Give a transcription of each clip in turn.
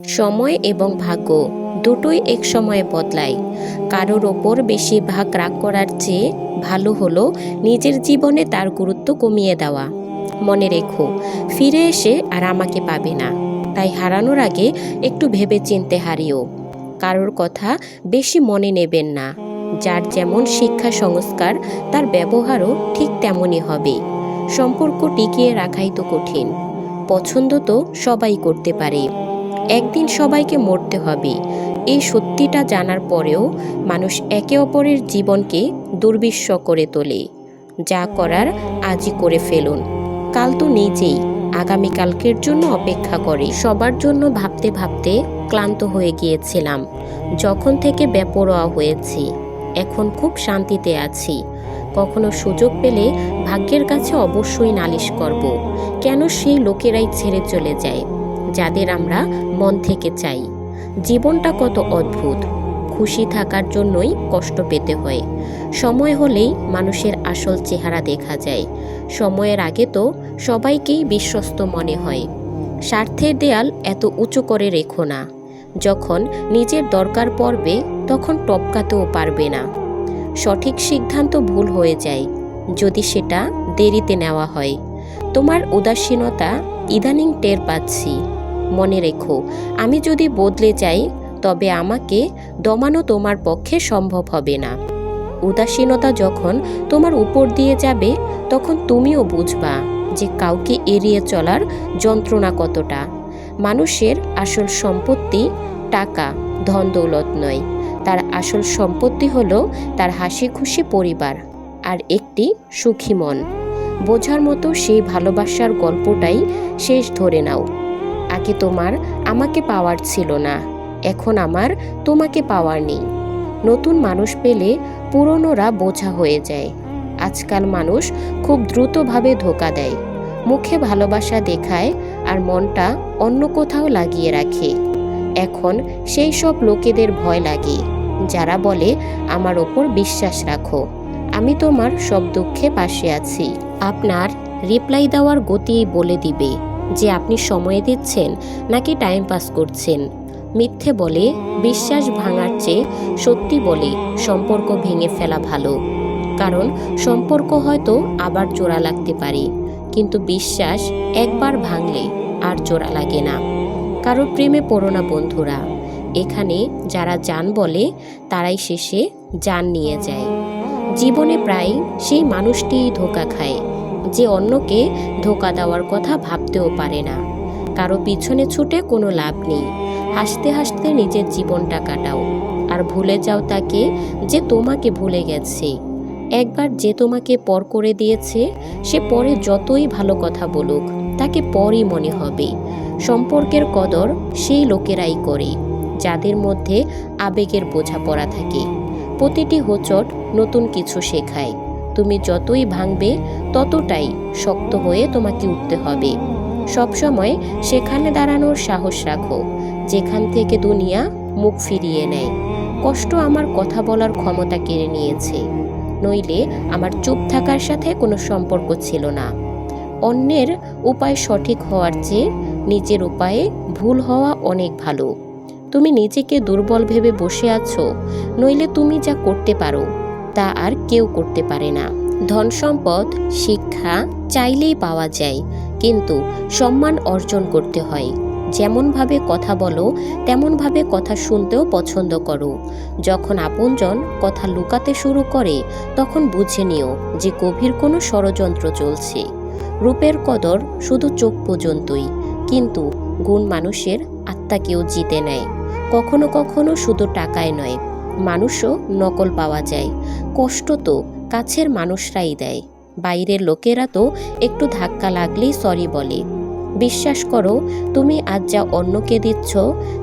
সময় এবং ভাগ্য দুটোই এক সময়ে বদলায়। কারোর ওপর বেশি ভাগ রাগ করার চেয়ে ভালো হলো নিজের জীবনে তার গুরুত্ব কমিয়ে দেওয়া। মনে রেখো, ফিরে এসে আর আমাকে পাবে না। তাই হারানোর আগে একটু ভেবে চিনতে হারিও। কারোর কথা বেশি মনে নেবেন না। যার যেমন শিক্ষা সংস্কার, তার ব্যবহারও ঠিক তেমনই হবে। সম্পর্ক টিকিয়ে রাখাই তো কঠিন। পছন্দ তো সবাই করতে পারে, একদিন সবাইকে মরতে হবে। এই সত্যিটা জানার পরেও মানুষ একে অপরের জীবনকে দুর্বিষহ করে তোলে। যা করার আজই করে ফেলুন, কাল তো নিজেই আগামীকালকের জন্য অপেক্ষা করে। সবার জন্য ভাবতে ভাবতে ক্লান্ত হয়ে গিয়েছিলাম যখন থেকে বেপরোয়া হয়েছি। এখন খুব শান্তিতে আছি। কখনো সুযোগ পেলে ভাগ্যের কাছে অবশ্যই নালিশ করব, কেন সেই লোকেরাই ছেড়ে চলে যায় যাদের আমরা মন থেকে চাই। জীবনটা কত অদ্ভুত, খুশি থাকার জন্যই কষ্ট পেতে হয়। সময় হলেই মানুষের আসল চেহারা দেখা যায়। সময়ের আগে তো সবাইকেই বিশ্বস্ত মনে হয়। স্বার্থের দেয়াল এত উঁচু করে রেখো না। যখন নিজের দরকার পড়বে তখন টপকাতেও পারবে না। সঠিক সিদ্ধান্ত ভুল হয়ে যায় যদি সেটা দেরিতে নেওয়া হয়। তোমার উদাসীনতা ইদানিং টের পাচ্ছি। মনে রেখো, আমি যদি বদলে যাই তবে আমাকে দমানো তোমার পক্ষে সম্ভব হবে না। উদাসীনতা যখন তোমার উপর দিয়ে যাবে তখন তুমিও বুঝবা যে কাউকে এড়িয়ে চলার যন্ত্রণা কতটা। মানুষের আসল সম্পত্তি টাকা, ধন দৌলত নয়। তার আসল সম্পত্তি হলো তার হাসি খুশি পরিবার আর একটি সুখী মন। বোঝার মতো সেই ভালোবাসার গল্পটাই শেষ ধরে নাও। আগে তোমার আমাকে পাওয়ার ছিল না, এখন আমার তোমাকে পাওয়ার নেই। নতুন মানুষ পেলে পুরনোরা বোঝা হয়ে যায়। আজকাল মানুষ খুব দ্রুতভাবে ধোঁকা দেয়। মুখে ভালোবাসা দেখায় আর মনটা অন্য কোথাও লাগিয়ে রাখে। এখন সেই সব লোকেদের ভয় লাগে যারা বলে আমার ওপর বিশ্বাস রাখো, আমি তোমার সব দুঃখে পাশে আছি। আপনার রিপ্লাই দেওয়ার গতিই বলে দিবে যে আপনি সময় দিচ্ছেন নাকি টাইম পাস করছেন। মিথ্যে বলে বিশ্বাস ভাঙার চেয়ে সত্যি বলে সম্পর্ক ভেঙে ফেলা ভালো। কারণ সম্পর্ক হয়তো আবার জোড়া লাগতে পারে, কিন্তু বিশ্বাস একবার ভাঙলে আর জোড়া লাগে না। কারো প্রেমে পড়ো না বন্ধুরা। এখানে যারা জান বলে তারাই শেষে জান নিয়ে যায়। জীবনে প্রায় সেই মানুষটিই ধোঁকা খায় যে অন্যকে ধোঁকা দেওয়ার কথা ভাবতেও পারে না। কারো পিছনে ছুটে কোনো লাভ নেই। হাসতে হাসতে নিজের জীবনটা কাটাও আর ভুলে যাও তাকে যে তোমাকে ভুলে গেছে। একবার যে তোমাকে পর করে দিয়েছে সে পরে যতই ভালো কথা বলুক তাকে পরই মনে হবে। সম্পর্কের কদর সেই লোকেরাই করে যাদের মধ্যে আবেগের বোঝাপড়া থাকে। প্রতিটি হোঁচট নতুন কিছু শেখায়। তুমি যতই ভাঙবে ততটাই শক্ত হয়ে তোমাকে উঠতে হবে। সবসময় সেখানে দাঁড়ানোর সাহস রাখো যেখান থেকে দুনিয়া মুখ ফিরিয়ে নেয়। কষ্ট আমার কথা বলার ক্ষমতা কেড়ে নিয়েছে, নইলে আমার চুপ থাকার সাথে কোনো সম্পর্ক ছিল না। অন্যের উপায় সঠিক হওয়ার চেয়ে নিজের উপায়ে ভুল হওয়া অনেক ভালো। তুমি নিজেকে দুর্বল ভেবে বসে আছো, নইলে তুমি যা করতে পারো তা আর কেউ করতে পারে না। ধন সম্পদ শিক্ষা চাইলেই পাওয়া যায়, কিন্তু সম্মান অর্জন করতে হয়। যেমনভাবে কথা বলো তেমনভাবে কথা শুনতেও পছন্দ করো। যখন আপনজন কথা লুকাতে শুরু করে তখন বুঝে নিও যে গভীর কোনো ষড়যন্ত্র চলছে। রূপের কদর শুধু চোখ পর্যন্তই, কিন্তু গুণ মানুষের আত্মাকেও জিতে নেয়। কখনো কখনো শুধু টাকায় নয়, মানুষও নকল পাওয়া যায়। কষ্ট তো কাছের মানুষরাই দেয়, বাইরের লোকেরা তো একটু ধাক্কা লাগলেই সরি বলে। বিশ্বাস করো, তুমি আজ যা অন্যকে দিচ্ছ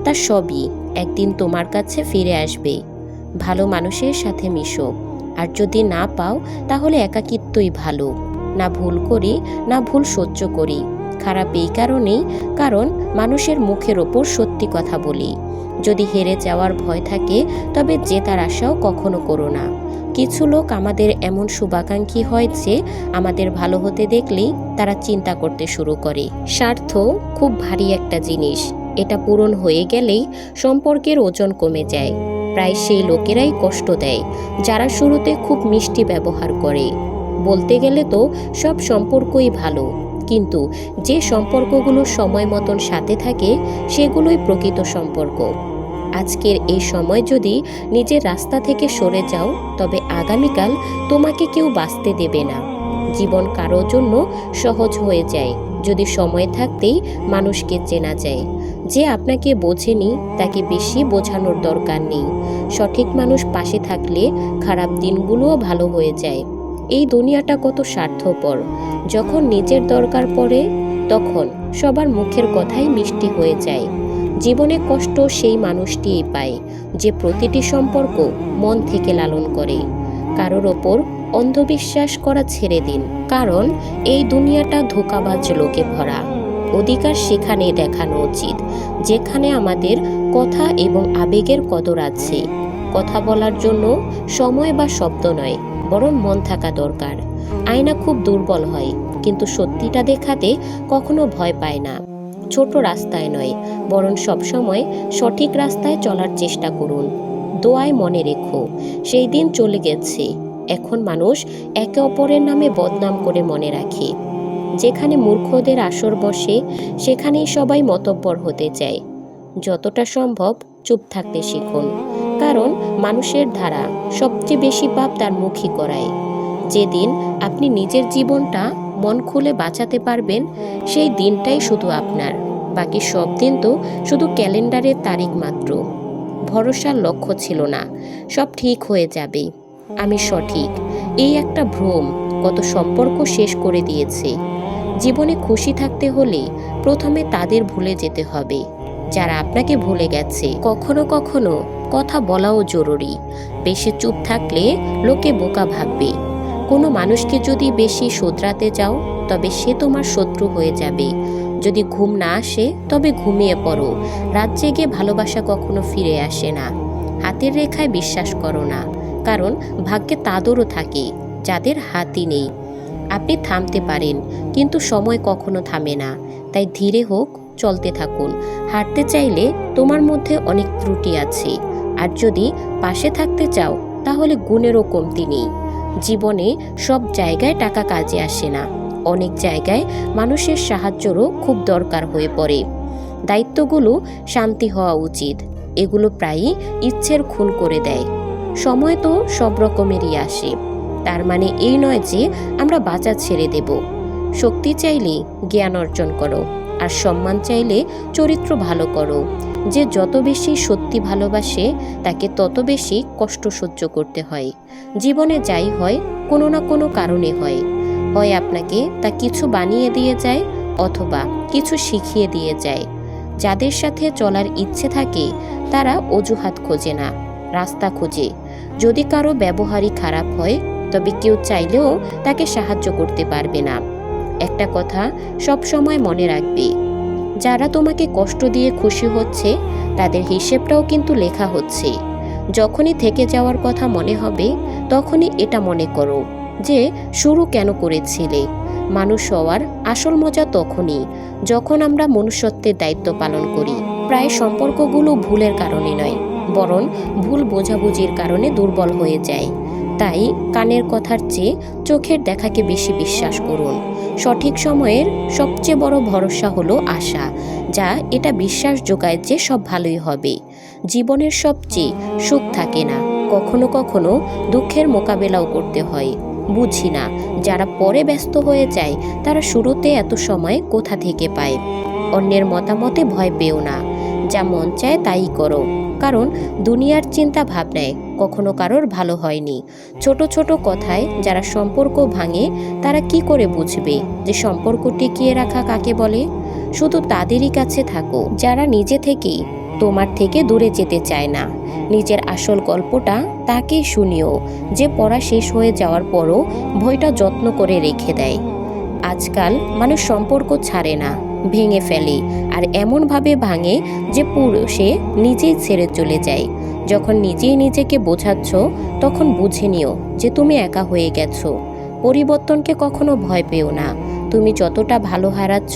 তা সবই একদিন তোমার কাছে ফিরে আসবে। ভালো মানুষের সাথে মিশো, আর যদি না পাও তাহলে একাকিত্বই ভালো। না ভুল করি না ভুল সহ্য করি, খারাপ এই কারণেই কারণ মানুষের মুখের ওপর সত্যি কথা বলি। যদি হেরে যাওয়ার ভয় থাকে তবে জেতার আশাও কখনো করো না। কিছু লোক আমাদের এমন শুভাকাঙ্ক্ষী হয় যে আমাদের ভালো হতে দেখলেই তারা চিন্তা করতে শুরু করে। স্বার্থ খুব ভারী একটা জিনিস, এটা পূরণ হয়ে গেলেই সম্পর্কের ওজন কমে যায়। প্রায় সেই লোকেরাই কষ্ট দেয় যারা শুরুতে খুব মিষ্টি ব্যবহার করে। বলতে গেলে তো সব সম্পর্কই ভালো, কিন্তু যে সম্পর্কগুলো সময় মতন সাথে থাকে সেগুলোই প্রকৃত সম্পর্ক। আজকের এই সময় যদি নিজের রাস্তা থেকে সরে যাও, তবে আগামীকাল তোমাকে কেউ বাঁচতে দেবে না। জীবন কারোর জন্য সহজ হয়ে যায় যদি সময় থাকতেই মানুষকে চেনা যায়। যে আপনাকে বোঝেনি তাকে বেশি বোঝানোর দরকার নেই। সঠিক মানুষ পাশে থাকলে খারাপ দিনগুলোও ভালো হয়ে যায়। এই দুনিয়াটা কত স্বার্থপর। যখন নিজের দরকার পড়ে তখন সবার মুখের কথাই মিষ্টি হয়ে যায়। জীবনে কষ্ট সেই মানুষটিই পায় যে প্রতিটি সম্পর্ক মন থেকে লালন করে। কারোর ওপর অন্ধবিশ্বাস করা ছেড়ে দিন, কারণ এই দুনিয়াটা ধোঁকাবাজ লোকে ভরা। অধিকার সেখানেই দেখানো উচিত যেখানে আমাদের কথা এবং আবেগের কদর আছে। কথা বলার জন্য সময় বা শব্দ নয়, বরং মন থাকা দরকার। আয়না খুব দুর্বল হয়, কিন্তু সত্যিটা দেখাতে কখনো ভয় পায় না। ছোট রাস্তায় নয়, বরং সবসময় সঠিক রাস্তায় চলার চেষ্টা করুন। দোয়ায় মনে রেখো, সেই দিন চলে গেছে। এখন মানুষ একে অপরের নামে বদনাম করে মনে রাখে। যেখানে মূর্খদের আসর বসে সেখানেই সবাই মতব্বর হতে চায়। যতটা সম্ভব চুপ থাকতে শিখুন, কারণ মানুষের ধারা সবচেয়ে বেশি পাপ তার মুখই করায়। যেদিন আপনি নিজের জীবনটা মন খুলে বাঁচাতে পারবেন, সেই দিনটাই শুধু আপনার। বাকি সব দিন তো শুধু ক্যালেন্ডারের তারিখ মাত্র। ভরসার লক্ষ্য ছিল না, সব ঠিক হয়ে যাবে, আমি সঠিক, এই একটা ভ্রম কত সম্পর্ক শেষ করে দিয়েছে। জীবনে খুশি থাকতে হলে প্রথমে তাদের ভুলে যেতে হবে যারা আপনাকে ভুলে গেছে। কখনো কখনো কথা বলাও জরুরি। বেশি চুপ থাকলে লোকে বোকা ভাববে। কোনো মানুষকে যদি বেশি শোধরাতে যাও, তবে সে তোমার শত্রু হয়ে যাবে। যদি ঘুম না আসে তবে ঘুমিয়ে পড়ো। রাত জেগে ভালোবাসা কখনো ফিরে আসে না। হাতের রেখায় বিশ্বাস করো না, কারণ ভাগ্যে তাদেরও থাকে যাদের হাতই নেই। আপনি থামতে পারেন, কিন্তু সময় কখনো থামে না। তাই ধীরে হোক চলতে থাকুন। হাঁটতে চাইলে তোমার মধ্যে অনেক ত্রুটি আছে, আর যদি পাশে থাকতে চাও তাহলে গুণেরও কমতি নেই। জীবনে সব জায়গায় টাকা কাজে আসে না, অনেক জায়গায় মানুষের সাহায্যেরও খুব দরকার হয়ে পড়ে। দায়িত্বগুলো শান্তি হওয়া উচিত, এগুলো প্রায়ই ইচ্ছের খুন করে দেয়। সময় তো সব রকমেরই আসে, তার মানে এই নয় যে আমরা বাঁচা ছেড়ে দেব। শক্তি চাইলে জ্ঞান অর্জন করো, আর সম্মান চাইলে চরিত্র ভালো করো। যে যত বেশি সত্যি ভালোবাসে তাকে তত বেশি কষ্ট সহ্য করতে হয়। জীবনে যাই হয় কোনো না কোনো কারণে হয়। হয় আপনাকে তা কিছু বানিয়ে দিয়ে যায়, অথবা কিছু শিখিয়ে দিয়ে যায়। যাদের সাথে চলার ইচ্ছে থাকে তারা অজুহাত খোঁজে না, রাস্তা খোঁজে। যদি কারো ব্যবহারই খারাপ হয় তবে কেউ চাইলেও তাকে সাহায্য করতে পারবে না। একটা কথা সব সময় মনে রাখবে, যারা তোমাকে কষ্ট দিয়ে খুশি হচ্ছে তাদের হিসেবটাও কিন্তু লেখা হচ্ছে। যখনই থেকে যাওয়ার কথা মনে হবে তখনই এটা মনে করো যে শুরু কেন করেছিলে। মানুষ হওয়ার আসল মজা তখনই যখন আমরা মনুষ্যত্বের দায়িত্ব পালন করি। প্রায় সম্পর্কগুলো ভুলের কারণে নয়, বরং ভুল বোঝাবুঝির কারণে দুর্বল হয়ে যায়। তাই কানের কথার চেয়ে চোখের দেখাকে বেশি বিশ্বাস করুন। সঠিক সময়ের সবচেয়ে বড় ভরসা হলো আশা, যা এটা বিশ্বাস যোগায় যে সব ভালোই হবে। জীবনের সবচেয়ে সুখ থাকে না, কখনো কখনো দুঃখের মোকাবেলাও করতে হয়। বুঝি না যারা পরে ব্যস্ত হয়ে যায় তারা শুরুতে এত সময় কোথা থেকে পায়। অন্যের মতামতে ভয় পেও না, যা মন চায় তাই করো, কারণ দুনিয়ার চিন্তা ভাবনায় কখনো কারোর ভালো হয়নি। ছোট ছোট কথায় যারা সম্পর্ক ভাঙে তারা কি করে বুঝবে যে সম্পর্ক টিকিয়ে রাখা কাকে বলে? শুধু তাদেরই কাছে থাকো যারা নিজে থেকেই তোমার থেকে দূরে যেতে চায় না। নিজের আসল গল্পটা তাকেই শুনিও যে পড়া শেষ হয়ে যাওয়ার পরও বইটা যত্ন করে রেখে দেয়। আজকাল মানুষ সম্পর্ক ছাড়ে না, ভেঙে ফেলে, আর এমনভাবে ভাঙে যে পুরো সে নিজেই ছেড়ে চলে যায়। যখন নিজেই নিজেকে বোঝাচ্ছ তখন বুঝে নিও যে তুমি একা হয়ে গেছো। পরিবর্তনকে কখনো ভয় পেও না, তুমি যতটা ভালো হারাচ্ছ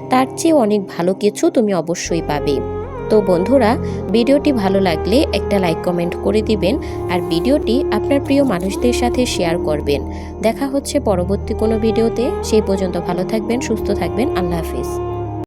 তার চেয়ে অনেক ভালো কিছু তুমি অবশ্যই পাবে। তো বন্ধুরা, ভিডিওটি ভালো লাগলে একটা লাইক কমেন্ট করে দিবেন আর ভিডিওটি আপনার প্রিয় মানুষদের সাথে শেয়ার করবেন। দেখা হচ্ছে পরবর্তী কোনো ভিডিওতে। সেই পর্যন্ত ভালো থাকবেন, সুস্থ থাকবেন। আল্লাহ হাফিজ।